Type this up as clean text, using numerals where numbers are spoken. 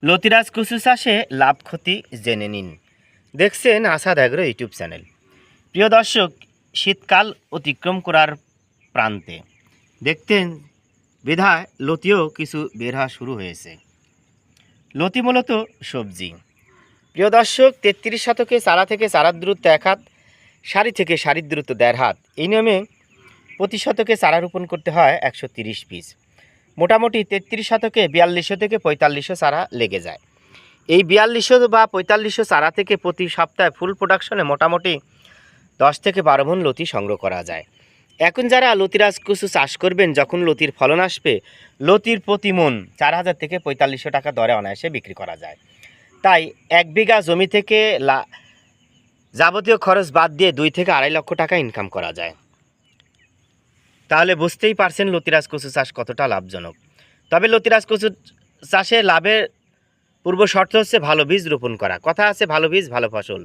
লতিরাজ কচু চাষে লাভ ক্ষতি জেনে নিন। দেখছেন আসাদ এগ্রো ইউটিউব চ্যানেল। প্রিয় দর্শক, শীতকাল অতিক্রম করার প্রান্তে দেখতেন বিধায় লতিও কিছু বের হওয়া শুরু হয়েছে। লতি মূলত সবজি। প্রিয় দর্শক, ৩৩ শতকে চারা থেকে চারার দূরত্ব ১ হাত, সারি থেকে সারির দূরত্ব ১.৫ হাত। এই নিয়মে প্রতি শতকে চারা রোপণ করতে হয় ১৩০ পিস। মোটামুটি ৩৩ শতকে ৪২০০ থেকে ৪৫০০ চারা লেগে যায়। এই ৪২০০ বা ৪৫০০ চারা থেকে প্রতি সপ্তাহে ফুল প্রোডাকশনে মোটামুটি ১০ থেকে ১২ মণ লতি সংগ্রহ করা যায়। এখন যারা লতিরাজ কচু চাষ করবেন, যখন লতির ফলন আসবে, লতির প্রতি মণ ৪,০০০ থেকে ৪৫০০ টাকা দরে অনায়াসে বিক্রি করা যায়। তাই ১ বিঘা জমি থেকে যাবতীয় খরচ বাদ দিয়ে ২ থেকে ২.৫ লক্ষ টাকা ইনকাম করা যায়। তাহলে বুঝতেই পারছেন লতিরাজ কচু চাষ কতটা লাভজনক। তবে লতিরাজ কচু চাষে লাভের পূর্ব শর্ত হচ্ছে ভালো বীজ রোপণ করা। কথা আছে, ভালো বীজ ভালো ফসল।